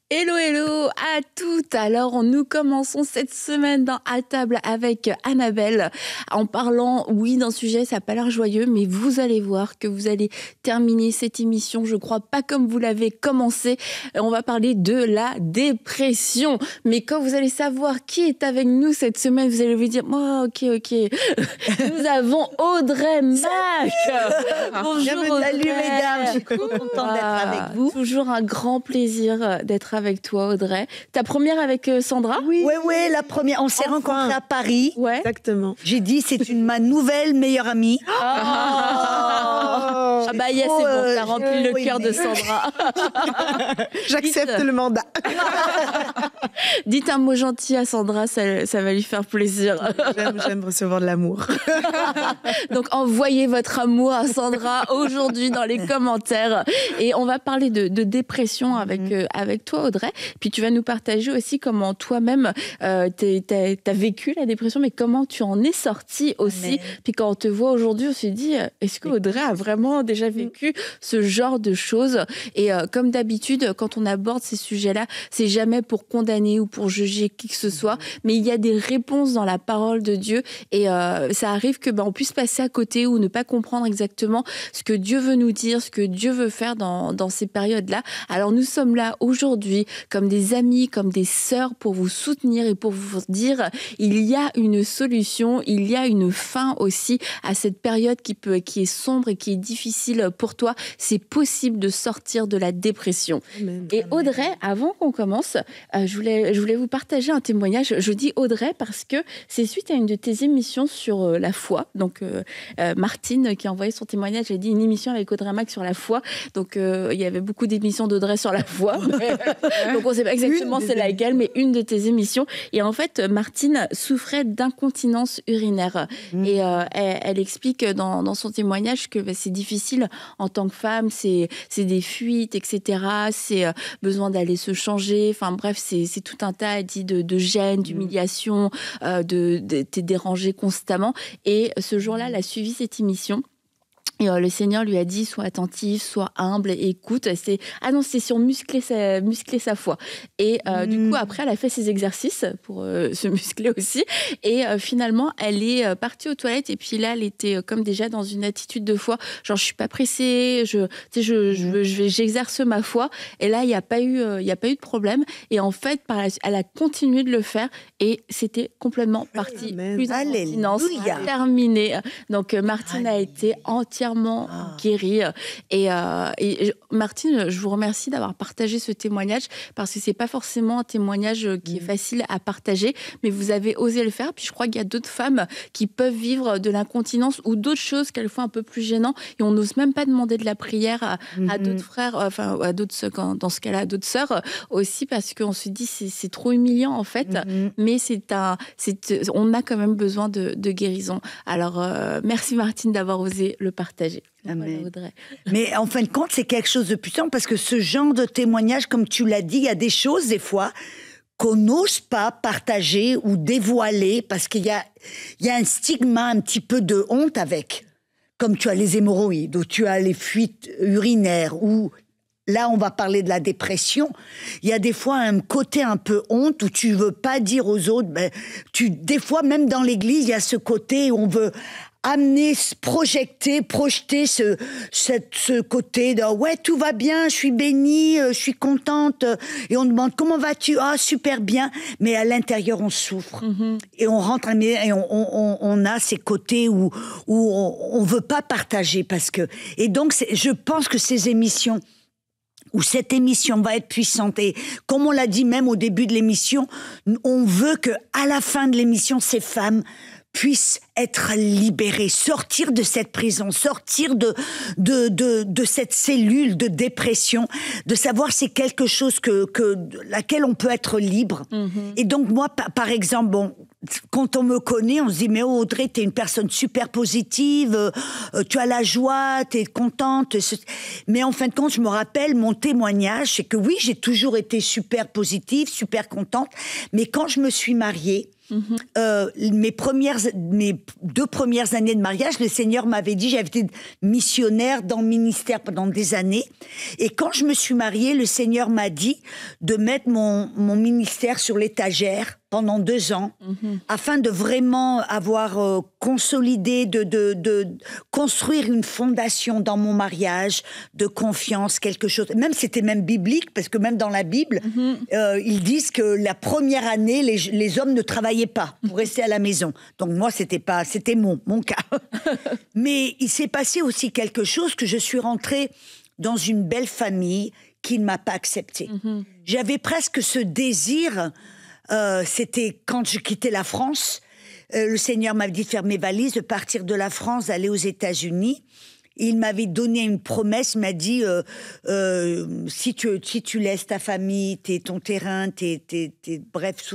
Hello, hello à toutes. Alors, nous commençons cette semaine dans À table avec Annabelle en parlant, oui, d'un sujet, ça n'a pas l'air joyeux, mais vous allez voir que vous allez terminer cette émission, je crois pas comme vous l'avez commencé. On va parler de la dépression. Mais quand vous allez savoir qui est avec nous cette semaine, vous allez vous dire, oh, ok. Nous avons Audrey Mac. Bonjour Audrey. Salut mesdames, je suis contente d'être avec vous. Toujours un grand plaisir d'être avec toi, Audrey. Ta première avec Sandra? Oui, la première. On s'est rencontrés à Paris. Ouais. Exactement. J'ai dit, c'est ma nouvelle meilleure amie. Ah bah yes, c'est bon, t'as rempli le cœur de Sandra. J'accepte le mandat. Dites un mot gentil à Sandra, ça va lui faire plaisir. J'aime recevoir de l'amour. Donc envoyez votre amour à Sandra aujourd'hui dans les commentaires. Et on va parler de dépression avec toi, Audrey. Puis tu vas nous partager aussi comment toi-même t'as vécu la dépression, mais comment tu en es sortie aussi. Puis quand on te voit aujourd'hui, on se dit, est-ce que Audrey a vraiment déjà vécu ce genre de choses? Et comme d'habitude, quand on aborde ces sujets-là, c'est jamais pour condamner ou pour juger qui que ce soit, mais il y a des réponses dans la parole de Dieu. Et ça arrive que on puisse passer à côté ou ne pas comprendre exactement ce que Dieu veut nous dire, ce que Dieu veut faire dans ces périodes-là. Alors nous sommes là aujourd'hui comme des amis, comme des sœurs pour vous soutenir et pour vous dire il y a une solution, il y a une fin aussi à cette période qui est sombre et qui est difficile pour toi. C'est possible de sortir de la dépression. Amen. Et Audrey, avant qu'on commence, je voulais vous partager un témoignage. Je dis Audrey parce que c'est suite à une de tes émissions sur la foi. Donc Martine qui a envoyé son témoignage, elle a dit une émission avec Audrey Mac sur la foi. Donc il y avait beaucoup d'émissions d'Audrey sur la foi. Donc on ne sait pas exactement c'est laquelle, mais une de tes émissions. Et en fait, Martine souffrait d'incontinence urinaire. Et elle explique dans son témoignage que c'est difficile en tant que femme, c'est des fuites, etc. C'est besoin d'aller se changer. Enfin bref, c'est tout un tas, elle dit, de gêne, d'humiliation, t'es dérangée constamment. Et ce jour-là, elle a suivi cette émission. Et le Seigneur lui a dit, sois attentif, sois humble, et écoute. C'est sur muscler sa foi. Et du coup, après, elle a fait ses exercices pour se muscler aussi. Et finalement, elle est partie aux toilettes. Et puis là, elle était comme déjà dans une attitude de foi. Genre, je suis pas pressée, j'exerce ma foi. Et là, il n'y a pas eu de problème. Et en fait, elle a continué de le faire. Et c'était complètement parti. Plus d'incontinence, terminé. Donc, Martine a été entièrement guérie. Et Martine, je vous remercie d'avoir partagé ce témoignage parce que c'est pas forcément un témoignage qui est facile à partager, mais vous avez osé le faire. Puis je crois qu'il y a d'autres femmes qui peuvent vivre de l'incontinence ou d'autres choses qu'elles font un peu plus gênantes et on n'ose même pas demander de la prière à d'autres frères, enfin à d'autres, dans ce cas-là, à d'autres sœurs aussi parce qu'on se dit c'est trop humiliant en fait. Mais on a quand même besoin de guérison. Alors merci Martine d'avoir osé le partager. Amen. Audrey. Mais en fin de compte, c'est quelque chose de puissant parce que ce genre de témoignage, comme tu l'as dit, il y a des choses des fois qu'on n'ose pas partager ou dévoiler parce qu'il y a un stigma, un petit peu de honte avec. Comme tu as les hémorroïdes ou tu as les fuites urinaires ou là, on va parler de la dépression. Il y a des fois un côté un peu honte où tu veux pas dire aux autres. Des fois, même dans l'église, il y a ce côté où on veut amener, projeter ce côté de ouais, tout va bien, je suis bénie, je suis contente. Et on demande comment vas-tu? Ah, super bien. Mais à l'intérieur, on souffre. Et on rentre et on a ces côtés où on veut pas partager parce que. Et donc, je pense que ces émissions où cette émission va être puissante. Et comme on l'a dit même au début de l'émission, on veut que à la fin de l'émission, ces femmes puissent être libérées, sortir de cette prison, sortir de cette cellule de dépression, de savoir c'est quelque chose laquelle on peut être libre. Et donc moi, par exemple, quand on me connaît, on se dit mais Audrey, t'es une personne super positive, tu as la joie, t'es contente. Mais en fin de compte, je me rappelle mon témoignage, c'est que oui, j'ai toujours été super positive, super contente. Mais quand je me suis mariée, Mes 2 premières années de mariage, le Seigneur m'avait dit, j'avais été missionnaire dans le ministère pendant des années. Et quand je me suis mariée, le Seigneur m'a dit de mettre mon ministère sur l'étagère pendant 2 ans, afin de vraiment avoir consolidé, de construire une fondation dans mon mariage, de confiance, quelque chose. C'était même biblique, parce que même dans la Bible, ils disent que la première année, les hommes ne travaillaient pas pour rester à la maison. Donc moi, c'était mon cas. Mais il s'est passé aussi quelque chose, que je suis rentrée dans une belle famille qui ne m'a pas acceptée. J'avais presque ce désir. C'était quand je quittais la France. Le Seigneur m'avait dit de faire mes valises, de partir de la France, d'aller aux États-Unis. Il m'avait donné une promesse, il m'a dit si tu laisses ta famille, ton terrain, bref,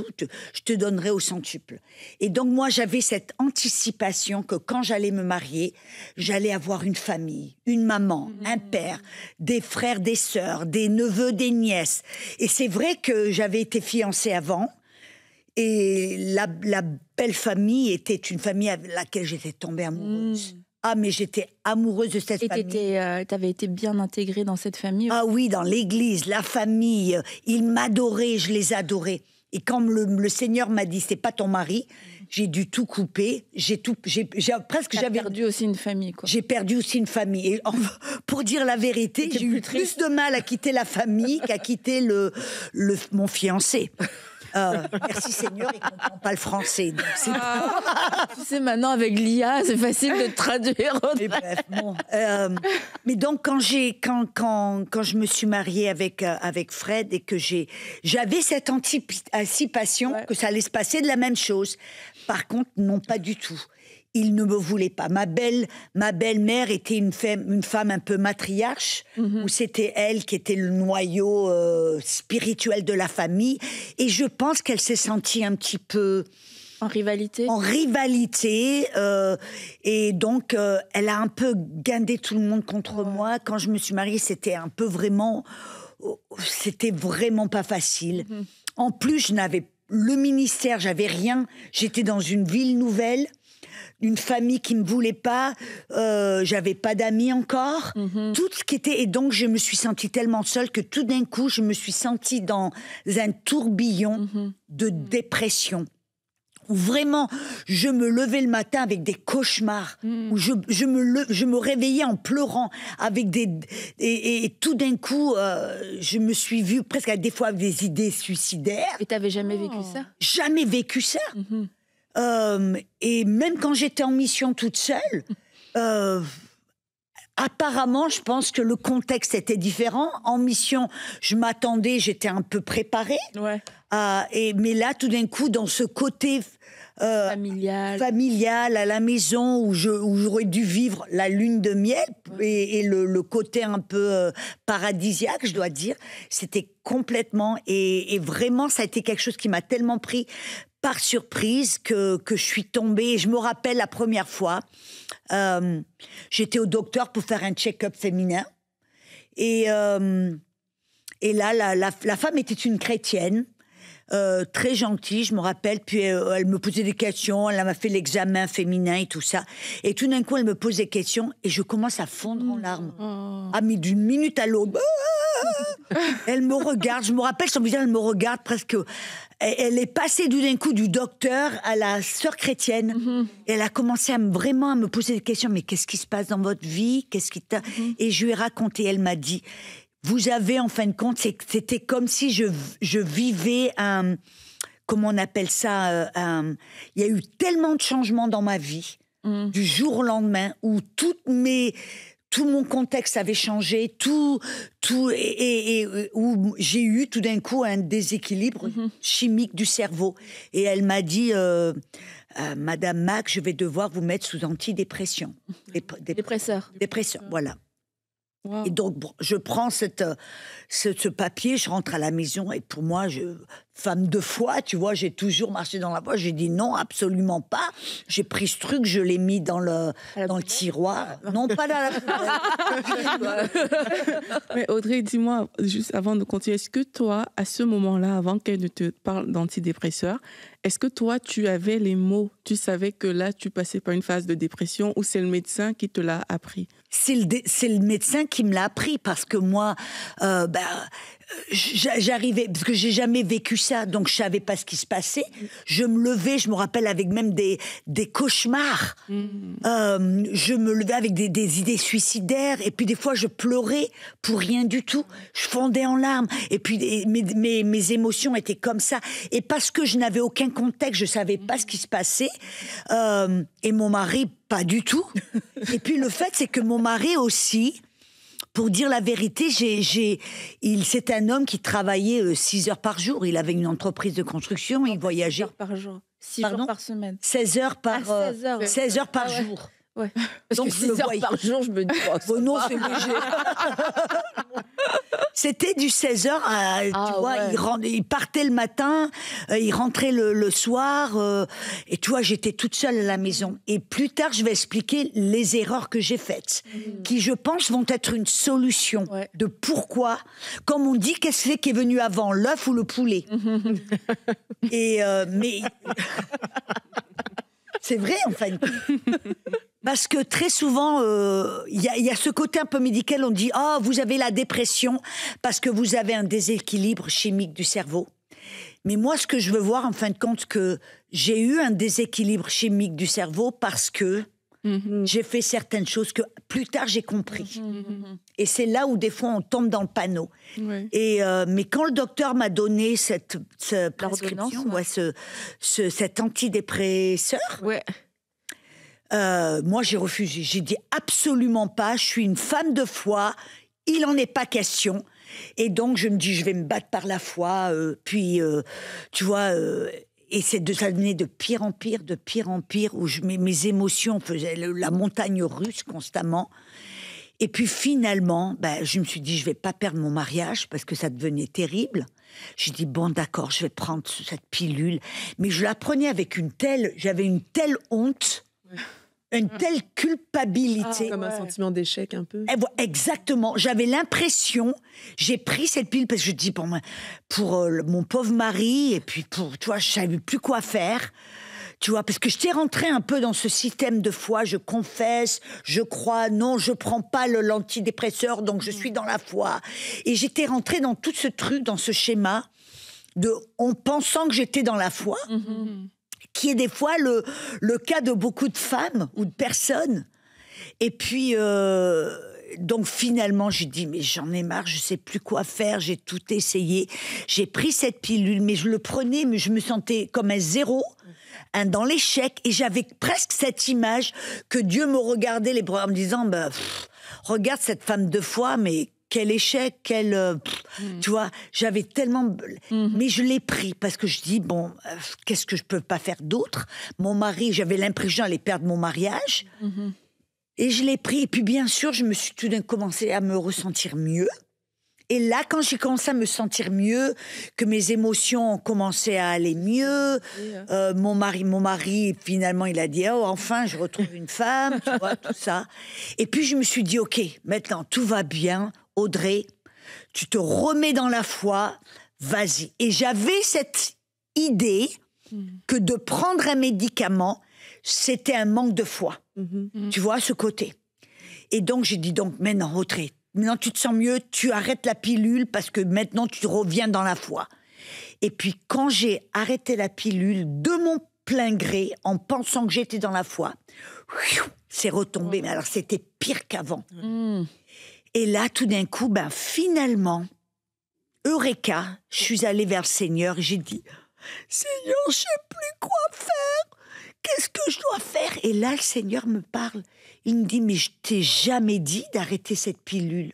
je te donnerai au centuple. Et donc moi, j'avais cette anticipation que quand j'allais me marier, j'allais avoir une famille, une maman, un père, des frères, des sœurs, des neveux, des nièces. Et c'est vrai que j'avais été fiancée avant. Et la belle famille était une famille avec laquelle j'étais tombée amoureuse. Ah, mais j'étais amoureuse de cette famille. Et t'avais été bien intégrée dans cette famille? Ah oui, dans l'église, la famille. Ils m'adoraient, je les adorais. Et quand le Seigneur m'a dit, c'est pas ton mari, j'ai dû tout couper. J'avais perdu aussi une famille, quoi. J'ai perdu aussi une famille. Et pour dire la vérité, j'ai eu plus de mal à quitter la famille qu'à quitter mon fiancé. Merci Seigneur, il ne comprend pas le français. Donc tu sais, maintenant avec l'IA, c'est facile de traduire. Mais bref, bon. Mais donc quand je me suis mariée avec Fred et que j'avais cette anticipation que ça allait se passer de la même chose. Par contre, non, pas du tout. Il ne me voulait pas. Ma belle-mère était une femme un peu matriarche, où c'était elle qui était le noyau spirituel de la famille. Et je pense qu'elle s'est sentie un petit peu... En rivalité. Et donc, elle a un peu guindé tout le monde contre moi. Quand je me suis mariée, c'était vraiment pas facile. En plus, je n'avais le ministère, j'avais rien. J'étais dans une ville nouvelle. Une famille qui me voulait pas, j'avais pas d'amis encore, tout ce qui était, et donc je me suis sentie tellement seule que tout d'un coup je me suis sentie dans un tourbillon de dépression. Où vraiment, je me levais le matin avec des cauchemars, où je me réveillais en pleurant, et tout d'un coup, je me suis vue presque des fois avec des idées suicidaires. Et t'avais jamais vécu ça? Jamais vécu ça. Et même quand j'étais en mission toute seule, apparemment, je pense que le contexte était différent. En mission, je m'attendais, j'étais un peu préparée. Ouais. Mais là, tout d'un coup, dans ce côté familial à la maison, où j'aurais dû vivre la lune de miel, et le côté un peu paradisiaque, je dois dire, c'était complètement... Et vraiment, ça a été quelque chose qui m'a tellement pris par surprise que je suis tombée. Je me rappelle la première fois, j'étais au docteur pour faire un check-up féminin. Et là, la femme était une chrétienne, très gentille, je me rappelle. Puis elle me posait des questions, elle m'a fait l'examen féminin et tout ça. Et tout d'un coup, elle me pose des questions et je commence à fondre en larmes. Ah, mais d'une minute à l'autre. Elle me regarde, je me rappelle son visage, elle me regarde presque. Elle est passée d'un coup du docteur à la sœur chrétienne. Et elle a commencé vraiment à me poser des questions. Mais qu'est-ce qui se passe dans votre vie? Qu'est-ce qui t'a... Et je lui ai raconté, elle m'a dit, vous avez en fin de compte, c'était comme si je vivais un... Comment on appelle ça? Il y a eu tellement de changements dans ma vie, du jour au lendemain, où tout mon contexte avait changé, et où j'ai eu tout d'un coup un déséquilibre chimique du cerveau. Et elle m'a dit, Madame Mac, je vais devoir vous mettre sous antidépression. Dépresseur. Dépresseur, voilà. Wow. Et donc, bon, je prends ce papier, je rentre à la maison et pour moi, femme de foi, tu vois, j'ai toujours marché dans la foi. J'ai dit non, absolument pas. J'ai pris ce truc, je l'ai mis dans le tiroir. Non, pas dans la poubelle. Mais Audrey, dis-moi, juste avant de continuer, est-ce que toi, à ce moment-là, avant qu'elle ne te parle d'antidépresseurs, est-ce que toi, tu avais les mots? Tu savais que là, tu passais par une phase de dépression ou c'est le médecin qui te l'a appris? C'est le médecin qui me l'a appris parce que moi, j'arrivais, parce que j'ai jamais vécu ça, donc je savais pas ce qui se passait. Je me levais, je me rappelle avec même des cauchemars. Je me levais avec des idées suicidaires et puis des fois je pleurais pour rien du tout. Je fondais en larmes et puis mes émotions étaient comme ça. Et parce que je n'avais aucun contexte, je savais pas ce qui se passait. Et mon mari, pas du tout. Et puis le fait, c'est que mon mari aussi, pour dire la vérité, c'est un homme qui travaillait 6 heures par jour. Il avait une entreprise de construction, il voyageait. 6 heures par jour, 6 Pardon jours par semaine. 16 heures par, 16 heures. par Ah ouais. jour. Ouais. Parce Donc, que je le 6 heures voyais. par jour, je me dis, oh, Oh non, c'est léger. C'était du 16h à, tu vois, ouais. il partait le matin, il rentrait le soir, et tu vois, j'étais toute seule à la maison. Et plus tard, je vais expliquer les erreurs que j'ai faites, qui, je pense, vont être une solution de pourquoi. Comme on dit, qu'est-ce qui est venu avant, l'œuf ou le poulet? Et, mais... C'est vrai, en fait. Parce que très souvent, il y a ce côté un peu médical, on dit « Ah, vous avez la dépression parce que vous avez un déséquilibre chimique du cerveau. » Mais moi, ce que je veux voir, en fin de compte, que j'ai eu un déséquilibre chimique du cerveau parce que j'ai fait certaines choses que plus tard, j'ai compris. Et c'est là où, des fois, on tombe dans le panneau. Ouais. Et, mais quand le docteur m'a donné cette prescription, cet antidépresseur, moi, j'ai refusé. J'ai dit absolument pas. Je suis une femme de foi. Il n'en est pas question. Et donc, je me dis, je vais me battre par la foi. Puis, tu vois, et ça devenait de pire en pire, où mes émotions faisaient la montagne russe constamment. Et puis, finalement, je me suis dit, je vais pas perdre mon mariage parce que ça devenait terrible. J'ai dit, bon, d'accord, je vais prendre cette pilule. Mais je la prenais avec j'avais une telle honte. Une telle culpabilité. Comme un sentiment d'échec un peu. Exactement. J'avais l'impression, j'ai pris cette pilule parce que je dis pour mon pauvre mari et puis tu vois, je savais plus quoi faire. Tu vois, parce que j'étais rentrée un peu dans ce système de foi, je confesse, je crois, non, je prends pas l'antidépresseur, donc je suis dans la foi. Et j'étais rentrée dans tout ce truc, dans ce schéma en pensant que j'étais dans la foi. Qui est des fois le cas de beaucoup de femmes ou de personnes. Et puis, donc finalement, j'ai dit, mais j'en ai marre, je sais plus quoi faire, j'ai tout essayé. J'ai pris cette pilule, mais je le prenais, mais je me sentais comme un zéro, dans l'échec, et j'avais presque cette image que Dieu me regardait les bras en me disant, regarde cette femme de foi, mais quel échec, tu vois, j'avais tellement... Mais je l'ai pris parce que je dis, bon, qu'est-ce que je peux pas faire d'autre? Mon mari, j'avais l'impression d'aller perdre mon mariage. Et je l'ai pris. Et puis, bien sûr, je me suis tout d'un coup commencé à me ressentir mieux. Et là, quand j'ai commencé à me sentir mieux, que mes émotions ont commencé à aller mieux, mon mari, finalement, il a dit, oh, enfin, je retrouve une femme, tu vois, tout ça. Et puis, je me suis dit, OK, maintenant, tout va bien. Audrey, tu te remets dans la foi, vas-y. Et j'avais cette idée que de prendre un médicament, c'était un manque de foi. Tu vois, ce côté. Et donc, j'ai dit, donc, maintenant, Audrey, maintenant tu te sens mieux, tu arrêtes la pilule parce que maintenant tu reviens dans la foi. Et puis, quand j'ai arrêté la pilule de mon plein gré, en pensant que j'étais dans la foi, c'est retombé. Mais alors, c'était pire qu'avant. Et là, tout d'un coup, finalement, Eureka, je suis allée vers le Seigneur et j'ai dit, Seigneur, je sais plus quoi faire. Qu'est-ce que je dois faire? Et là, le Seigneur me parle. Il me dit, mais je t'ai jamais dit d'arrêter cette pilule.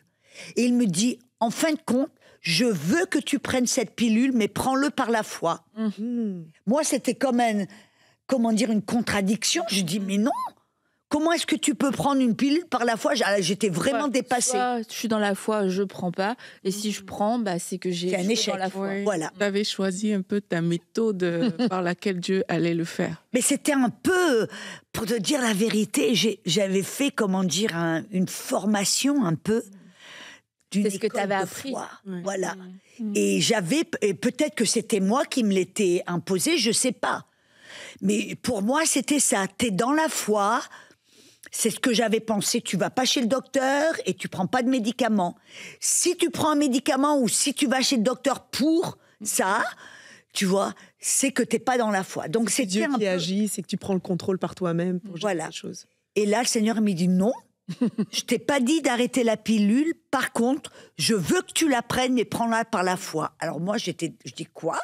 Et il me dit, en fin de compte, je veux que tu prennes cette pilule, mais prends-le par la foi. Moi, c'était comme une contradiction. Je dis, mais non. Comment est-ce que tu peux prendre une pilule par la foi? J'étais vraiment dépassée. Soit je suis dans la foi, je prends pas. Et si je prends, c'est que j'ai C'est un échec. dans la foi. Oui. Voilà. Tu avais choisi un peu ta méthode par laquelle Dieu allait le faire. Mais c'était un peu, pour te dire la vérité, j'avais fait, une formation un peu d'une C'est ce que école t'avais de appris. foi. Ouais. Voilà. Et peut-être que c'était moi qui me l'étais imposé, je sais pas. Mais pour moi, c'était ça. T'es dans la foi. C'est ce que j'avais pensé. Tu vas pas chez le docteur et tu prends pas de médicaments. Si tu prends un médicament ou si tu vas chez le docteur pour ça, tu vois, c'est que t'es pas dans la foi. Donc C'est c'était Dieu un qui peu... agit, c'est que tu prends le contrôle par toi-même pour gérer Voilà. les choses. Et là, le Seigneur m'a dit non. Je t'ai pas dit d'arrêter la pilule. Par contre, je veux que tu la prennes, mais prends-la par la foi. Alors moi, je dis quoi?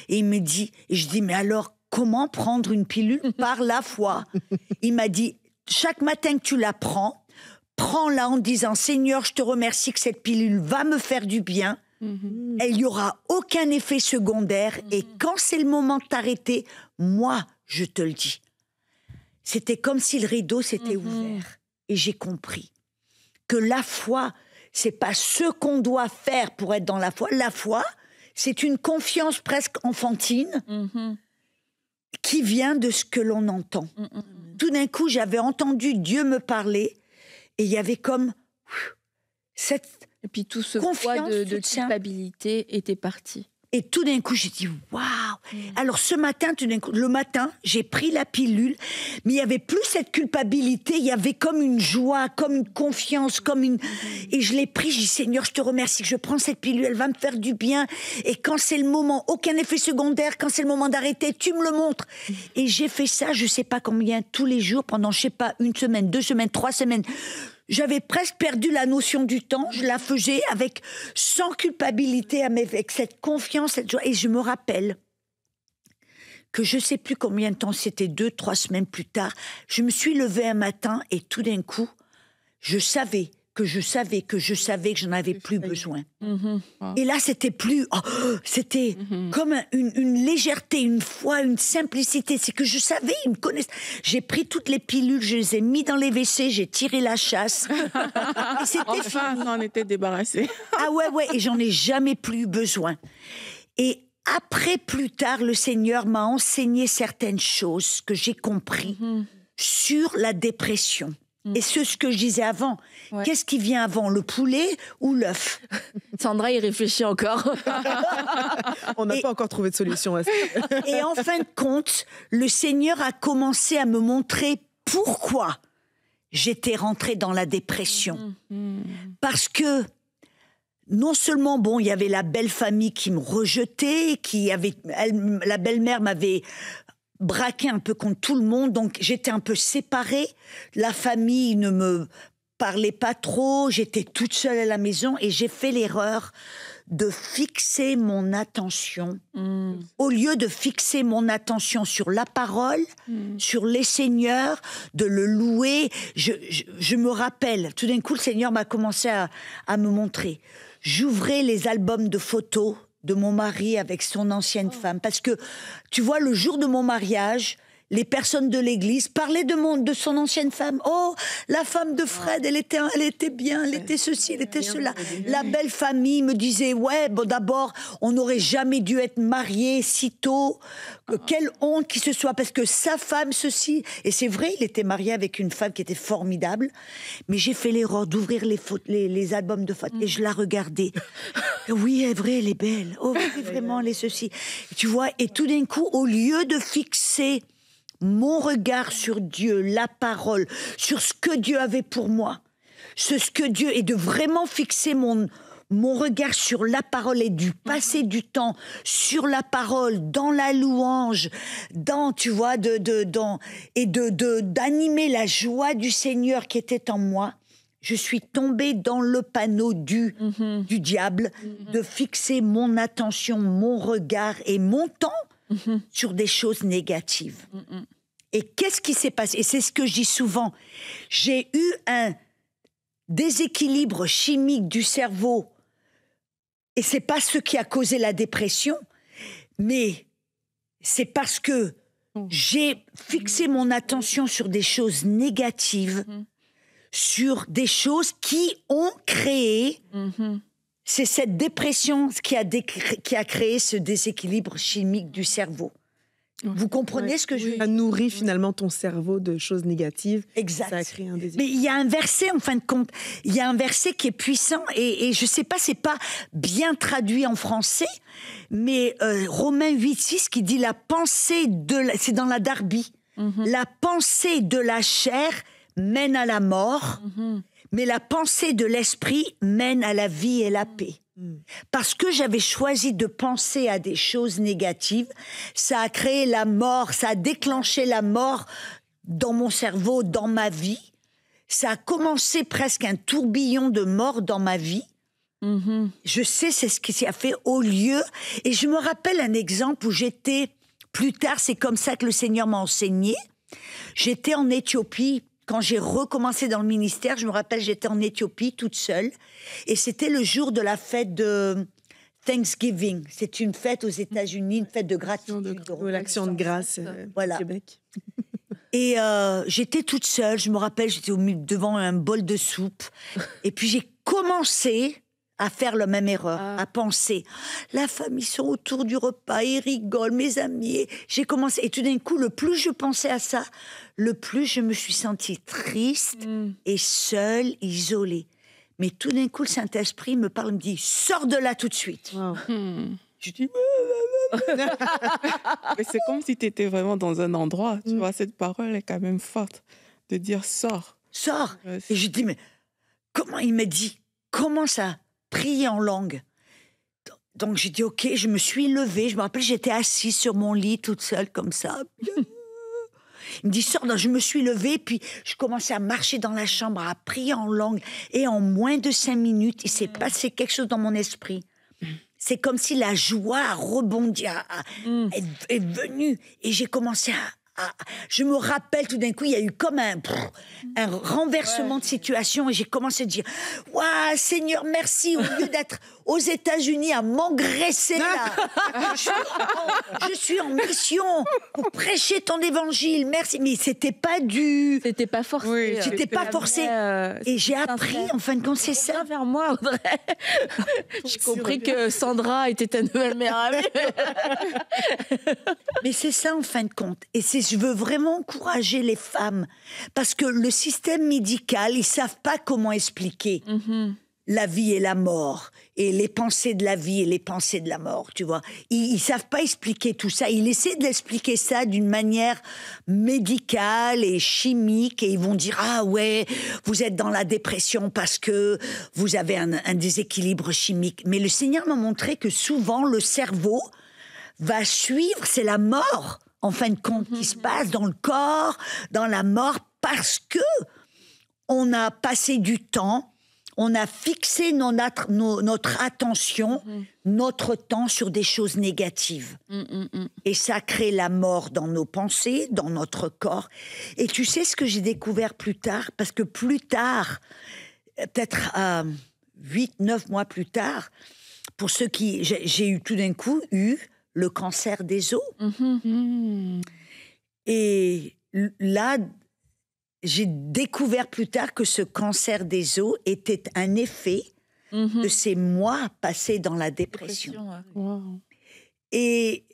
Et il me dit, et je dis, mais alors, comment prendre une pilule par la foi? Il m'a dit, chaque matin que tu la prends-la en disant, Seigneur, je te remercie que cette pilule va me faire du bien. Il n'y aura aucun effet secondaire. Et quand c'est le moment de t'arrêter, moi, je te le dis. C'était comme si le rideau s'était ouvert. Et j'ai compris que la foi, c'est pas ce qu'on doit faire pour être dans la foi. La foi, c'est une confiance presque enfantine qui vient de ce que l'on entend. Tout d'un coup, j'avais entendu Dieu me parler et il y avait comme cette Et puis tout ce confiance, poids de soutien. culpabilité était parti. Et tout d'un coup, j'ai dit waouh. Alors ce matin, le matin, j'ai pris la pilule, mais il y avait plus cette culpabilité. Il y avait comme une joie, comme une confiance, Et je l'ai pris. J'ai dit Seigneur, je te remercie que je prends cette pilule. Elle va me faire du bien. Et quand c'est le moment, aucun effet secondaire. Quand c'est le moment d'arrêter, tu me le montres. Et j'ai fait ça, je sais pas combien, tous les jours pendant, je sais pas, 1 semaine, 2 semaines, 3 semaines. J'avais presque perdu la notion du temps. Je la faisais sans culpabilité, avec cette confiance, cette joie. Et je me rappelle que je sais plus combien de temps, c'était 2, 3 semaines plus tard. Je me suis levée un matin et tout d'un coup, je savais que j'en avais plus besoin. Et là, c'était plus... c'était comme une légèreté, une foi, une simplicité. C'est que je savais, ils me connaissent. J'ai pris toutes les pilules, je les ai mis dans les WC, j'ai tiré la chasse. Et c'était Enfin, fini. on en était débarrassé. Ah ouais, et j'en ai jamais plus besoin. Et après, plus tard, le Seigneur m'a enseigné certaines choses que j'ai compris sur la dépression. Et ce que je disais avant, qu'est-ce qui vient avant, le poulet ou l'œuf? Sandra, il réfléchit encore. On n'a pas encore trouvé de solution à ça. Et en fin de compte, le Seigneur a commencé à me montrer pourquoi j'étais rentrée dans la dépression. Parce que non seulement, il y avait la belle famille qui me rejetait, la belle-mère m'avait braqué un peu contre tout le monde, donc j'étais un peu séparée. La famille ne me parlait pas trop, j'étais toute seule à la maison et j'ai fait l'erreur de fixer mon attention. Au lieu de fixer mon attention sur la parole, sur les seigneurs, de le louer, je me rappelle, tout d'un coup, le Seigneur m'a commencé à me montrer. J'ouvrais les albums de photos de mon mari avec son ancienne femme. Parce que, tu vois, le jour de mon mariage, les personnes de l'église parlaient de son ancienne femme. Oh, la femme de Fred, elle était bien, elle était ceci, elle était cela. La belle famille me disait, d'abord, on n'aurait jamais dû être mariés si tôt. Quelle honte qu'il se soit, parce que sa femme, ceci. Et c'est vrai, il était marié avec une femme qui était formidable. Mais j'ai fait l'erreur d'ouvrir les albums de photos et je la regardais. Oui, elle est vraie, elle est belle. Oh, oui, vraiment, elle est ceci. Tu vois, et tout d'un coup, au lieu de fixer mon regard sur Dieu, la parole, sur ce que Dieu avait pour moi, ce que Dieu, et de vraiment fixer mon regard sur la parole et du passer du temps sur la parole, dans la louange, tu vois, d'animer la joie du Seigneur qui était en moi. Je suis tombée dans le panneau du diable, de fixer mon attention, mon regard et mon temps sur des choses négatives. Et qu'est-ce qui s'est passé? Et c'est ce que je dis souvent. J'ai eu un déséquilibre chimique du cerveau. Et c'est pas ce qui a causé la dépression, mais c'est parce que J'ai fixé mon attention sur des choses négatives, sur des choses qui ont créé... C'est cette dépression qui a créé ce déséquilibre chimique du cerveau. Vous comprenez ce que je veux dire? Ça nourrit finalement ton cerveau de choses négatives. Exact. Ça a créé un Mais déséquilibre. il y a un verset, en fin de compte, il y a un verset qui est puissant et je sais pas, c'est pas bien traduit en français, mais Romains 8,6 qui dit la pensée c'est dans la Darby, la pensée de la chair mène à la mort, mais la pensée de l'esprit mène à la vie et la paix. Parce que j'avais choisi de penser à des choses négatives, ça a créé la mort, ça a déclenché la mort dans mon cerveau, dans ma vie. Ça a commencé presque un tourbillon de mort dans ma vie. Je sais, c'est ce qui s'est fait au lieu. Et je me rappelle un exemple où j'étais, plus tard, c'est comme ça que le Seigneur m'a enseigné. J'étais en Éthiopie. Quand j'ai recommencé dans le ministère, je me rappelle, j'étais en Éthiopie toute seule. Et c'était le jour de la fête de Thanksgiving. C'est une fête aux États-Unis, une fête de gratitude. Ou l'action de grâce Voilà. au Québec. Et j'étais toute seule, je me rappelle, j'étais devant un bol de soupe. Et puis j'ai commencé à faire la même erreur, à penser. La famille sont autour du repas, ils rigolent, mes amis. Et j'ai commencé. Et tout d'un coup, le plus je pensais à ça, le plus je me suis sentie triste et seule, isolée. Mais tout d'un coup, le Saint-Esprit me parle, me dit, sors de là tout de suite. Wow. Je dis, Mais c'est comme si tu étais vraiment dans un endroit. Tu vois, cette parole est quand même forte. De dire sors. sors. Ouais, Et je dis, mais comment il m'a dit, commence à prier en langue. Donc j'ai dit, ok, je me suis levée. Je me rappelle, j'étais assise sur mon lit toute seule comme ça. Il me dit, sors. Donc, je me suis levée, puis je commençais à marcher dans la chambre, à prier en langue. Et en moins de 5 minutes, il s'est passé quelque chose dans mon esprit. C'est comme si la joie a rebondi, est venue. Et j'ai commencé je me rappelle tout d'un coup, il y a eu comme un renversement de situation et j'ai commencé à dire « Waouh, Seigneur, merci !» Au lieu d'être aux États-Unis à m'engraisser là, je suis en mission pour prêcher ton évangile. Merci. Mais c'était pas C'était pas forcé. Oui, c'était pas forcé. Et j'ai appris, en fin de compte, c'est ça. Viens vers moi, Audrey. J'ai compris que Sandra était ta nouvelle meilleure amie. Mais c'est ça, en fin de compte. Et je veux vraiment encourager les femmes. Parce que le système médical, ils savent pas comment expliquer la vie et la mort. Et les pensées de la vie et les pensées de la mort, tu vois. Ils savent pas expliquer tout ça. Ils essaient d'expliquer ça d'une manière médicale et chimique. Et ils vont dire, ah ouais, vous êtes dans la dépression parce que vous avez un déséquilibre chimique. Mais le Seigneur m'a montré que souvent, le cerveau va suivre, c'est la mort, en fin de compte, qui se passe dans le corps, dans la mort, parce que on a passé du temps, on a fixé notre attention, notre temps sur des choses négatives. Et ça crée la mort dans nos pensées, dans notre corps. Et tu sais ce que j'ai découvert plus tard? Parce que plus tard, peut-être 8-9 mois plus tard, pour ceux qui... J'ai eu tout d'un coup le cancer des os. Et là, j'ai découvert plus tard que ce cancer des os était un effet de ces mois passés dans la dépression. Wow. Et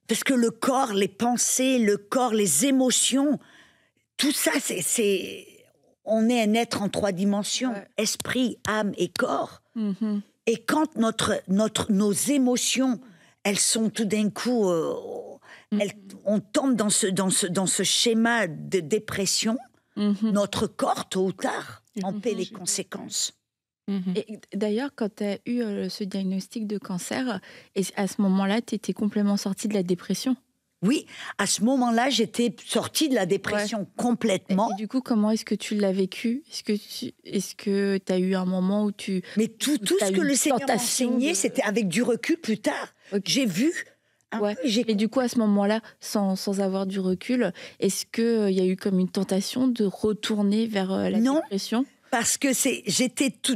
parce que le corps, les pensées, le corps, les émotions, tout ça, on est un être en 3 dimensions, esprit, âme et corps. Et quand nos émotions, elles sont tout d'un coup, on tombe dans ce schéma de dépression, notre corps, tôt ou tard, en paie les conséquences. Et d'ailleurs, quand tu as eu ce diagnostic de cancer, et à ce moment-là, tu étais complètement sortie de la dépression. Oui, à ce moment-là, j'étais sortie de la dépression complètement. Et du coup, comment est-ce que tu l'as vécu? Est-ce que tu as eu un moment où tu... Mais tout ce que le Seigneur m'a enseigné, c'était avec du recul plus tard. J'ai vu... Et du coup, à ce moment-là, sans avoir du recul, est-ce qu'il y a eu comme une tentation de retourner vers la dépression? Parce que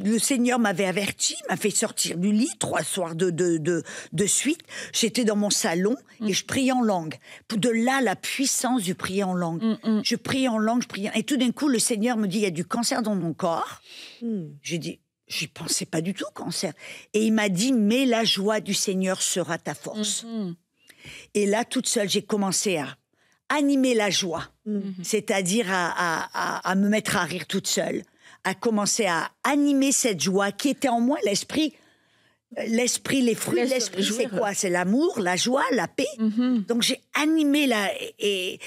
le Seigneur m'avait averti, m'a fait sortir du lit 3 soirs de suite. J'étais dans mon salon et je priais en langue. De là, la puissance du prier en langue. Je priais en langue, et tout d'un coup, le Seigneur me dit, il y a du cancer dans mon corps. J'ai dit, j'y pensais pas du tout, cancer. Et il m'a dit, mais la joie du Seigneur sera ta force. Et là, toute seule, j'ai commencé à animer la joie. C'est-à-dire à me mettre à rire toute seule. À commencer à animer cette joie qui était en moi, l'esprit, les fruits de l'esprit, c'est quoi? C'est l'amour, la joie, la paix. Donc j'ai animé et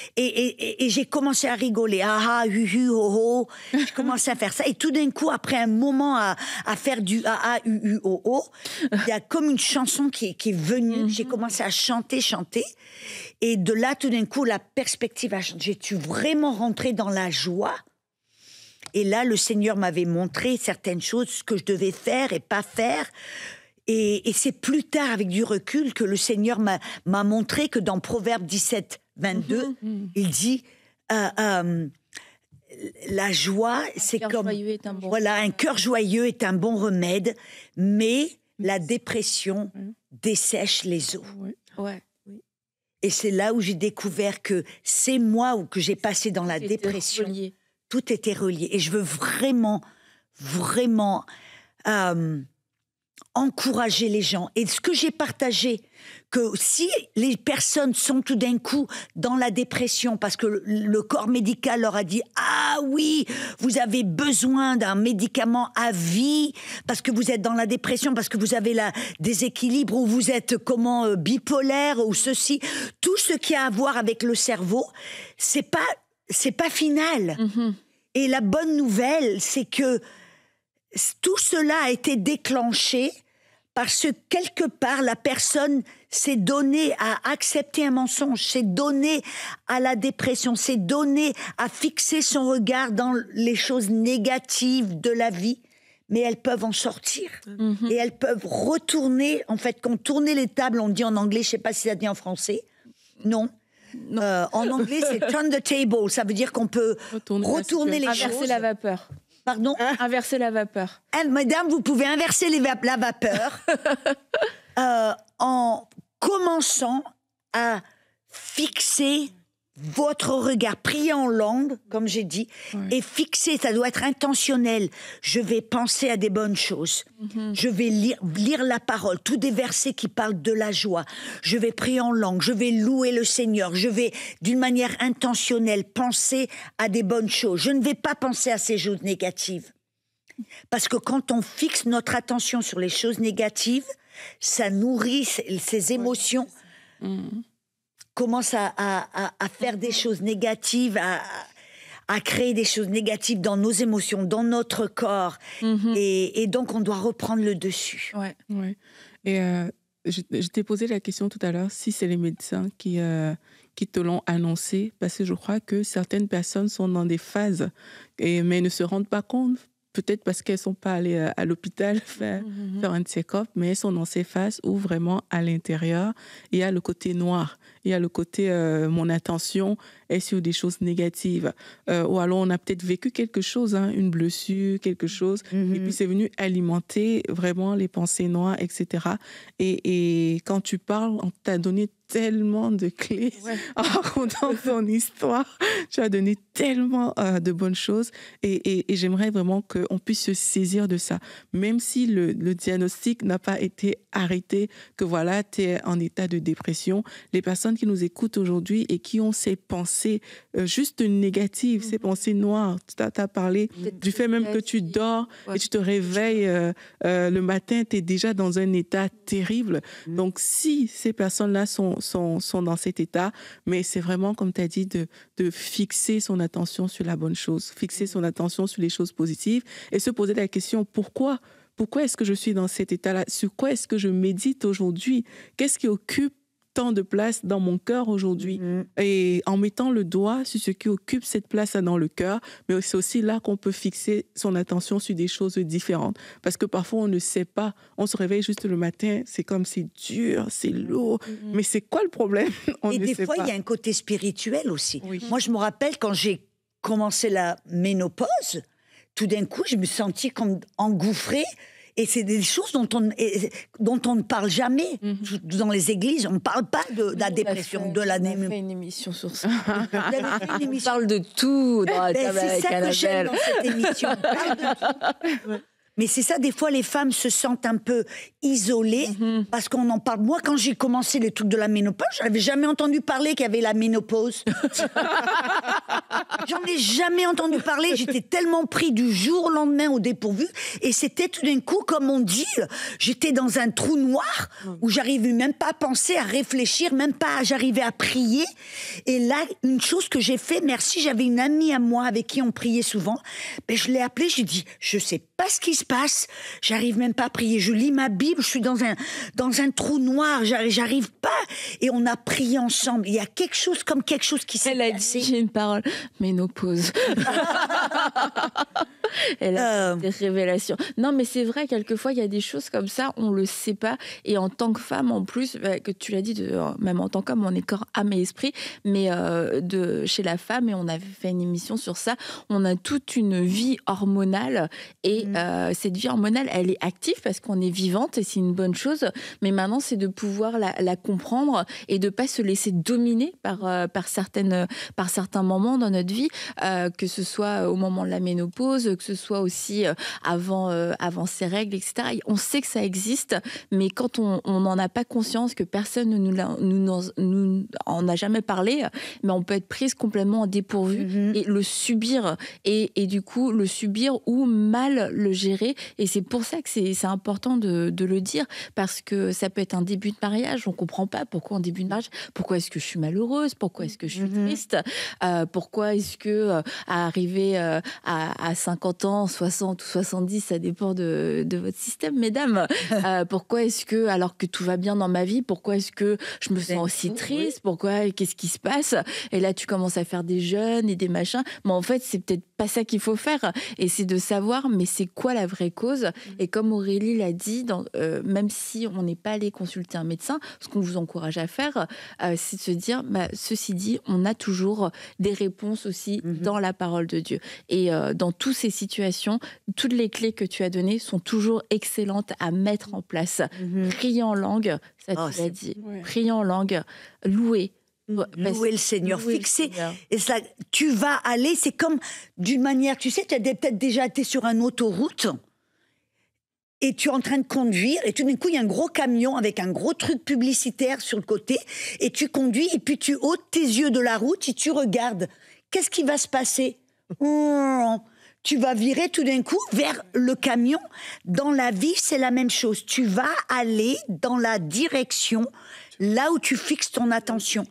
j'ai commencé à rigoler. Ah, hu, hu, ho, ho. J'ai commencé à faire ça. Et tout d'un coup, après un moment à faire du ah, hu, hu, ho, ho, il y a comme une chanson qui est venue. J'ai commencé à chanter. Et de là, tout d'un coup, la perspective a changé. J'ai vraiment rentré dans la joie. Et là, le Seigneur m'avait montré certaines choses, ce que je devais faire et pas faire. Et c'est plus tard, avec du recul, que le Seigneur m'a montré que dans Proverbe 17, 22, il dit la joie, c'est comme... un cœur joyeux est un bon remède, mais la dépression dessèche les eaux. Et c'est là où j'ai découvert que ces mois où que j'ai passé dans la dépression... Tout était relié. Et je veux vraiment encourager les gens. Et ce que j'ai partagé, que si les personnes sont tout d'un coup dans la dépression, parce que le corps médical leur a dit « Ah oui, vous avez besoin d'un médicament à vie, parce que vous êtes dans la dépression, parce que vous avez la déséquilibre, ou vous êtes bipolaire, ou ceci », tout ce qui a à voir avec le cerveau, c'est pas final. Et la bonne nouvelle, c'est que tout cela a été déclenché parce que quelque part, la personne s'est donnée à accepter un mensonge, s'est donnée à la dépression, s'est donnée à fixer son regard dans les choses négatives de la vie. Mais elles peuvent en sortir. Et elles peuvent retourner, en fait, contourner les tables, on dit en anglais, je ne sais pas si ça dit en français. Non. En anglais, c'est turn the table. Ça veut dire qu'on peut retourner les choses. Inverser la vapeur. Pardon? Inverser la vapeur. Madame, vous pouvez inverser la vapeur en commençant à fixer votre regard, prier en langue, comme j'ai dit, et fixer, ça doit être intentionnel. Je vais penser à des bonnes choses. Je vais lire la parole, tous des versets qui parlent de la joie. Je vais prier en langue, je vais louer le Seigneur. Je vais, d'une manière intentionnelle, penser à des bonnes choses. Je ne vais pas penser à ces choses négatives. Parce que quand on fixe notre attention sur les choses négatives, ça nourrit ces émotions. Commence à faire des choses négatives, à créer des choses négatives dans nos émotions, dans notre corps. Et donc, on doit reprendre le dessus. Et je t'ai posé la question tout à l'heure, si c'est les médecins qui te l'ont annoncé, parce que je crois que certaines personnes sont dans des phases, mais ne se rendent pas compte, peut-être parce qu'elles ne sont pas allées à l'hôpital faire un check-up, mais elles sont dans ces phases où vraiment, à l'intérieur, il y a le côté noir. Il y a le côté mon attention est sur des choses négatives. Ou alors on a peut-être vécu quelque chose, une blessure, quelque chose, et puis c'est venu alimenter vraiment les pensées noires, etc. Et quand tu parles, on t'a donné tellement de clés en racontant ton histoire. Tu as donné tellement de bonnes choses et j'aimerais vraiment qu'on puisse se saisir de ça. Même si le diagnostic n'a pas été arrêté, que voilà, tu es en état de dépression, les personnes qui nous écoutent aujourd'hui et qui ont ces pensées juste négatives, ces pensées noires. Tu as parlé du fait même que tu dors et tu te réveilles le matin, tu es déjà dans un état terrible. Donc, si ces personnes-là sont dans cet état, mais c'est vraiment, comme tu as dit, de fixer son attention sur la bonne chose, fixer son attention sur les choses positives et se poser la question, pourquoi est-ce que je suis dans cet état-là? Sur quoi est-ce que je médite aujourd'hui? Qu'est-ce qui occupe tant de place dans mon cœur aujourd'hui? Et en mettant le doigt sur ce qui occupe cette place dans le cœur, mais c'est aussi là qu'on peut fixer son attention sur des choses différentes. Parce que parfois, on ne sait pas. On se réveille juste le matin, c'est comme c'est dur, c'est lourd. Mais c'est quoi le problème? Et des fois, il y a un côté spirituel aussi. Moi, je me rappelle quand j'ai commencé la ménopause, tout d'un coup, je me sentis comme engouffrée. Et c'est des choses dont on ne parle jamais dans les églises. On ne parle pas de la dépression, de la On a fait une émission sur ça. Vous avez fait une On émission. parle de tout dans la table C'est avec ça que j'aime Annabelle. dans cette émission. On parle de tout. Mais c'est ça, des fois, les femmes se sentent un peu isolées parce qu'on en parle. Moi, quand j'ai commencé les trucs de la ménopause, je n'avais jamais entendu parler qu'il y avait la ménopause. J'en ai jamais entendu parler. J'étais tellement pris du jour au lendemain au dépourvu. Et c'était tout d'un coup, comme on dit, j'étais dans un trou noir où j'arrivais même pas à penser, à réfléchir, même pas, j'arrivais à prier. Et là, une chose que j'ai fait, merci, j'avais une amie à moi avec qui on priait souvent. Ben, je l'ai appelée, je lui ai dit, je sais pas ce qui se passe, j'arrive même pas à prier. Je lis ma Bible, je suis dans un trou noir, j'arrive pas. Et on a prié ensemble. Il y a quelque chose qui s'est Elle a passé. dit, j'ai une parole, ménopause. Elle a des révélations. Non, mais c'est vrai, quelquefois, il y a des choses comme ça, on le sait pas. Et en tant que femme, en plus, que tu l'as dit, même en tant qu'homme, on est corps, âme et esprit, mais chez la femme, et on avait fait une émission sur ça, on a toute une vie hormonale. Et cette vie hormonale, elle est active parce qu'on est vivante et c'est une bonne chose. Mais maintenant, c'est de pouvoir la comprendre et de pas se laisser dominer par certains moments dans notre vie, que ce soit au moment de la ménopause, que ce soit aussi avant ses règles, etc. On sait que ça existe, mais quand on n'en a pas conscience, que personne ne nous en a jamais parlé, mais on peut être prise complètement en dépourvu et le subir. Et du coup, le subir ou mal le gérer. Et c'est pour ça que c'est important de le dire, parce que ça peut être un début de mariage. On comprend pas pourquoi en début de mariage, pourquoi est-ce que je suis malheureuse, pourquoi est-ce que je suis triste, pourquoi est-ce que arriver à 50 ans, 60 ou 70, ça dépend de votre système, mesdames. Pourquoi est-ce que, alors que tout va bien dans ma vie, pourquoi est-ce que je me sens aussi triste, pourquoi, qu'est-ce qui se passe? Et là, tu commences à faire des jeûnes et des machins. Mais en fait, c'est peut-être pas ça qu'il faut faire. Et c'est de savoir, mais c'est quoi la vraie cause? Et comme Aurélie l'a dit, même si on n'est pas allé consulter un médecin, ce qu'on vous encourage à faire, c'est de se dire, ceci dit, on a toujours des réponses aussi dans la parole de Dieu. Et dans toutes ces situations, toutes les clés que tu as données sont toujours excellentes à mettre en place. Prier en langue, ça tu l'as dit. Ouais. Prier en langue, louer. Louer le Seigneur, Louer le fixer. Seigneur. Et ça, tu vas aller, c'est comme d'une manière, tu sais, tu as peut-être déjà été sur une autoroute et tu es en train de conduire et tout d'un coup, il y a un gros camion avec un gros truc publicitaire sur le côté et tu conduis et puis tu ôtes tes yeux de la route et tu regardes. Qu'est-ce qui va se passer? Tu vas virer tout d'un coup vers le camion. Dans la vie, c'est la même chose. Tu vas aller dans la direction là où tu fixes ton attention.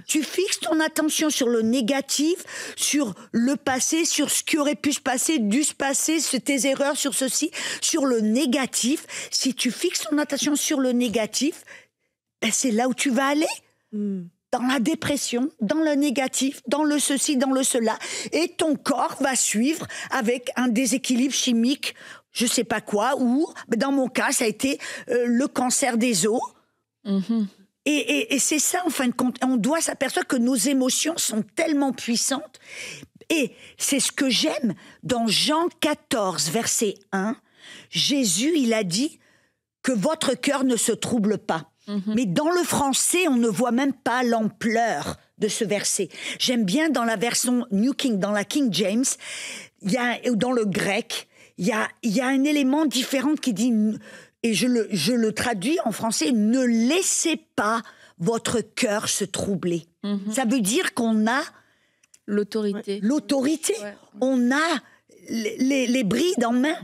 Tu fixes ton attention sur le négatif, sur le passé, sur ce qui aurait pu se passer, dû se passer, tes erreurs, sur ceci, sur le négatif. Si tu fixes ton attention sur le négatif, c'est là où tu vas aller. Dans la dépression, dans le négatif, dans le ceci, dans le cela. Et ton corps va suivre avec un déséquilibre chimique, je sais pas quoi, ou dans mon cas, ça a été le cancer des os. Et c'est ça, en fin de compte. On doit s'apercevoir que nos émotions sont tellement puissantes. Et c'est ce que j'aime. Dans Jean 14, verset 1, Jésus, il a dit que votre cœur ne se trouble pas. Mais dans le français, on ne voit même pas l'ampleur de ce verset. J'aime bien dans la version New King, dans la King James, ou dans le grec, il y a un élément différent qui dit, et je le traduis en français, ne laissez pas votre cœur se troubler. Ça veut dire qu'on a l'autorité. L'autorité. Ouais. On a les brides en main.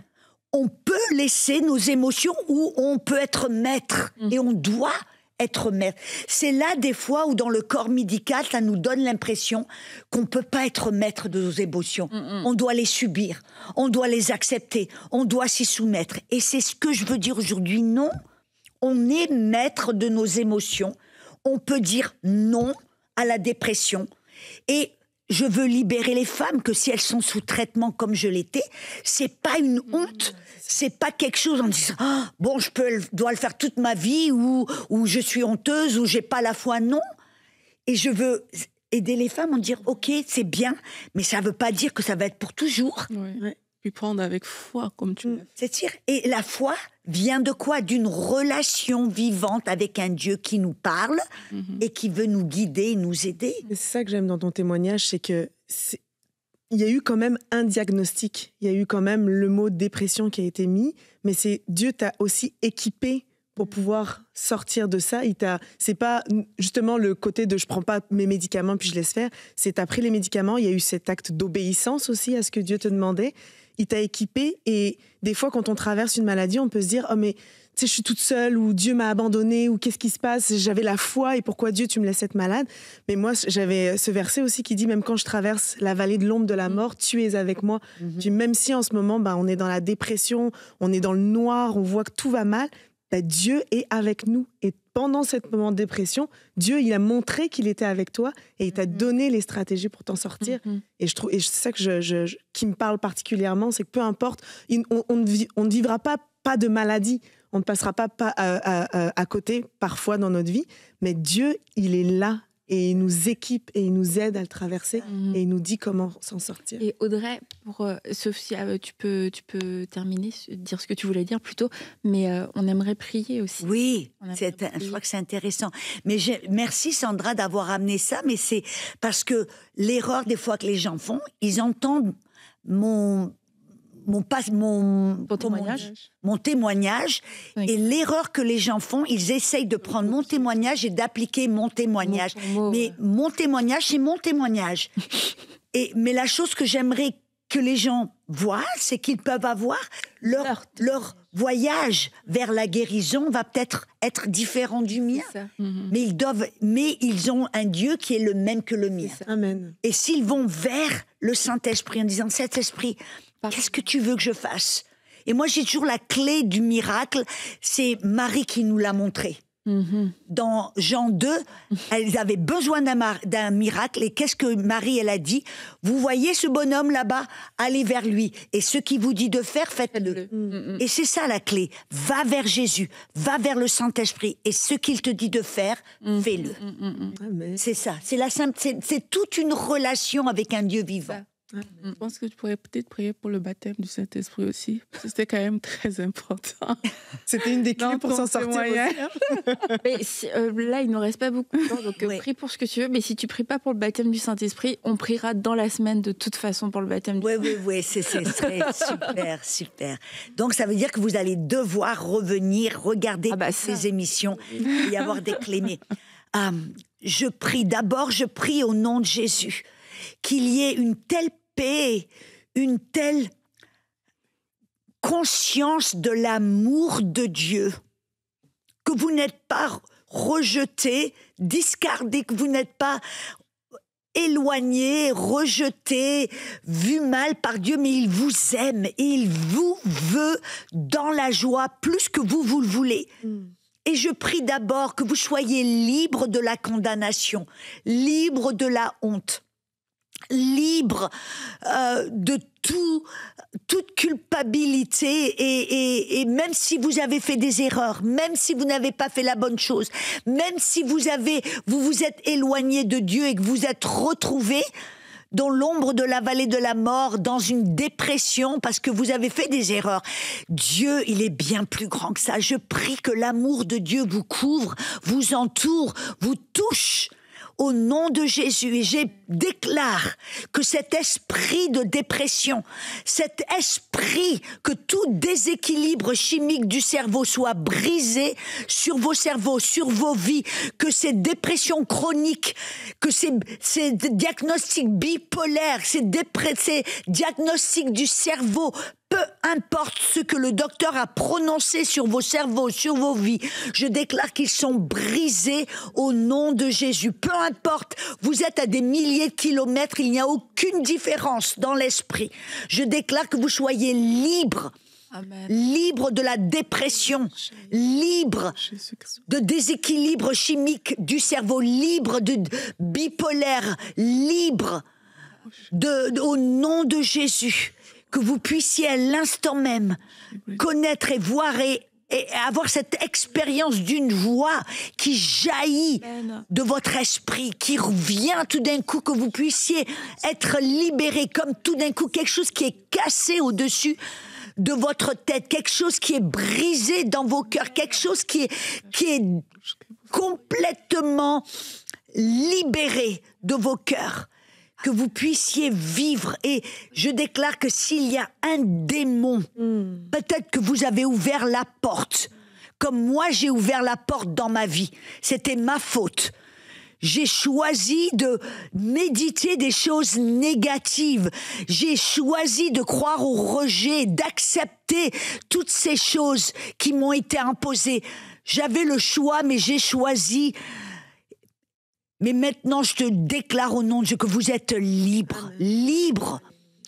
On peut laisser nos émotions ou on peut être maître. Et on doit être maître. C'est là, des fois, où dans le corps médical, ça nous donne l'impression qu'on ne peut pas être maître de nos émotions. On doit les subir. On doit les accepter. On doit s'y soumettre. Et c'est ce que je veux dire aujourd'hui. Non, on est maître de nos émotions. On peut dire non à la dépression. Et je veux libérer les femmes, que si elles sont sous traitement comme je l'étais, c'est pas une honte, c'est pas quelque chose en disant bon, dois le faire toute ma vie, ou je suis honteuse, ou j'ai pas la foi. Non. Et je veux aider les femmes en dire ok, c'est bien, mais ça veut pas dire que ça va être pour toujours. Puis prendre avec foi, comme tu l'as fait. C'est-à-dire, et la foi vient de quoi? D'une relation vivante avec un Dieu qui nous parle et qui veut nous guider, nous aider. C'est ça que j'aime dans ton témoignage, c'est que il y a eu quand même un diagnostic. Il y a eu quand même le mot dépression qui a été mis, mais c'est Dieu t'a aussi équipé pour pouvoir sortir de ça. C'est pas justement le côté de je prends pas mes médicaments puis je laisse faire. C'est t'as pris les médicaments, il y a eu cet acte d'obéissance aussi à ce que Dieu te demandait. Il t'a équipé et des fois quand on traverse une maladie, on peut se dire oh mais tu sais je suis toute seule ou Dieu m'a abandonnée ou qu'est-ce qui se passe? J'avais la foi et pourquoi Dieu tu me laisses être malade? Mais moi j'avais ce verset aussi qui dit même quand je traverse la vallée de l'ombre de la mort, tu es avec moi. Puis même si en ce moment on est dans la dépression, on est dans le noir, on voit que tout va mal. Dieu est avec nous. Et pendant ce moment de dépression, Dieu, il a montré qu'il était avec toi et il t'a donné les stratégies pour t'en sortir. Et c'est ça qui me parle particulièrement, c'est que peu importe, on ne vivra pas de maladie, on ne passera pas à côté parfois dans notre vie, mais Dieu, il est là et il nous équipe et il nous aide à le traverser et il nous dit comment s'en sortir. Et Audrey, pour Sophia, tu peux terminer, dire ce que tu voulais dire plutôt, mais on aimerait prier aussi. Oui, je crois que c'est intéressant. Mais merci Sandra d'avoir amené ça, mais c'est parce que l'erreur des fois que les gens font, ils entendent mon témoignage oui. Et l'erreur que les gens font, ils essayent de prendre mon témoignage et d'appliquer mon témoignage. Mais mon témoignage, c'est mon témoignage. Mais la chose que j'aimerais que les gens voient, c'est qu'ils peuvent avoir leur voyage vers la guérison va peut-être être différent du mien. Mais ils ont un Dieu qui est le même que le mien. Amen. Et s'ils vont vers le Saint-Esprit en disant, Saint-Esprit, qu'est-ce que tu veux que je fasse? Et moi, j'ai toujours la clé du miracle. C'est Marie qui nous l'a montré. Dans Jean 2, elles avaient besoin d'un miracle. Et qu'est-ce que Marie, elle a dit? Vous voyez ce bonhomme là-bas? Allez vers lui. Et ce qu'il vous dit de faire, faites-le. Et c'est ça la clé. Va vers Jésus. Va vers le Saint-Esprit. Et ce qu'il te dit de faire, fais-le. C'est ça. C'est toute une relation avec un Dieu vivant. Je pense que tu pourrais peut-être prier pour le baptême du Saint-Esprit aussi. C'était quand même très important. C'était une des clés pour s'en sortir aussi. Mais là, il ne nous reste pas beaucoup de temps, donc prie pour ce que tu veux. Mais si tu pries pas pour le baptême du Saint-Esprit, on priera dans la semaine de toute façon pour le baptême du Saint-Esprit. Oui, ce serait super. Donc, ça veut dire que vous allez devoir revenir, regarder ces émissions et y avoir des clés. Mais je prie au nom de Jésus qu'il y ait une telle paix, une telle conscience de l'amour de Dieu, que vous n'êtes pas rejeté, discardé, que vous n'êtes pas éloigné, rejeté, vu mal par Dieu, mais il vous aime et il vous veut dans la joie plus que vous le voulez. Et je prie d'abord que vous soyez libre de la condamnation, libre de la honte, libre de toute culpabilité et même si vous avez fait des erreurs, même si vous n'avez pas fait la bonne chose, même si vous vous êtes éloigné de Dieu et que vous êtes retrouvé dans l'ombre de la vallée de la mort, dans une dépression parce que vous avez fait des erreurs. Dieu, il est bien plus grand que ça. Je prie que l'amour de Dieu vous couvre, vous entoure, vous touche. Au nom de Jésus, et je déclare que cet esprit de dépression, cet esprit, que tout déséquilibre chimique du cerveau soit brisé sur vos cerveaux, sur vos vies, que ces dépressions chroniques, que ces diagnostics bipolaires, ces diagnostics du cerveau, peu importe ce que le docteur a prononcé sur vos cerveaux, sur vos vies, je déclare qu'ils sont brisés au nom de Jésus. Peu importe, vous êtes à des milliers de kilomètres, il n'y a aucune différence dans l'esprit. Je déclare que vous soyez libres. Amen. Libre de la dépression, libre de déséquilibre chimique du cerveau, libre de bipolaire, libre au nom de Jésus. Que vous puissiez à l'instant même connaître et voir et et avoir cette expérience d'une joie qui jaillit Amen. de votre esprit, qui revient tout d'un coup, que vous puissiez être libéré, comme tout d'un coup quelque chose qui est cassé au-dessus de votre tête, quelque chose qui est brisé dans vos cœurs, quelque chose qui est complètement libéré de vos cœurs, que vous puissiez vivre. Et je déclare que s'il y a un démon, peut-être que vous avez ouvert la porte, comme moi j'ai ouvert la porte dans ma vie. C'était ma faute. J'ai choisi de méditer des choses négatives. J'ai choisi de croire au rejet, d'accepter toutes ces choses qui m'ont été imposées. J'avais le choix, mais j'ai choisi. Mais maintenant, je te déclare au nom de Dieu que vous êtes libre, libre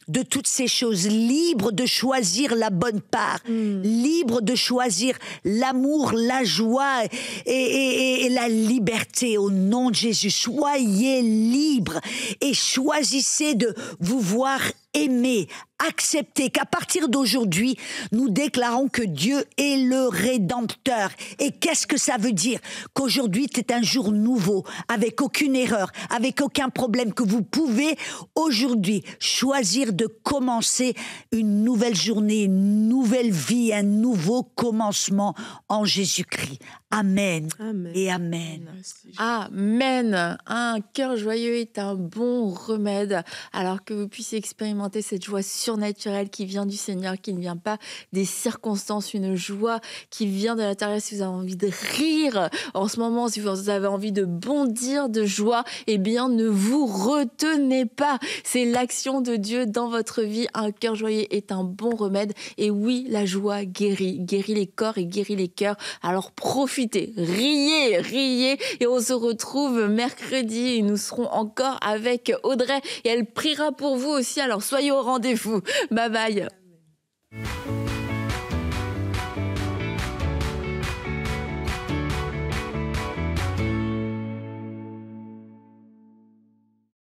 de toutes ces choses, libre de choisir la bonne part, libre de choisir l'amour, la joie et la liberté au nom de Jésus. Soyez libres et choisissez de vous voir aimer, accepter qu'à partir d'aujourd'hui, nous déclarons que Dieu est le Rédempteur. Et qu'est-ce que ça veut dire? Qu'aujourd'hui, c'est un jour nouveau, avec aucune erreur, avec aucun problème, que vous pouvez aujourd'hui choisir de commencer une nouvelle journée, une nouvelle vie, un nouveau commencement en Jésus-Christ. Amen. Amen. Et amen. Amen. Un cœur joyeux est un bon remède. Alors que vous puissiez expérimenter cette joie surnaturelle qui vient du Seigneur, qui ne vient pas des circonstances, une joie qui vient de l'intérieur. Si vous avez envie de rire en ce moment, si vous avez envie de bondir de joie, eh bien, ne vous retenez pas. C'est l'action de Dieu dans votre vie. Un cœur joyeux est un bon remède. Et oui, la joie guérit les corps et guérit les cœurs. Alors profitez. Riez, et on se retrouve mercredi et nous serons encore avec Audrey et elle priera pour vous aussi, alors soyez au rendez-vous. Bye bye.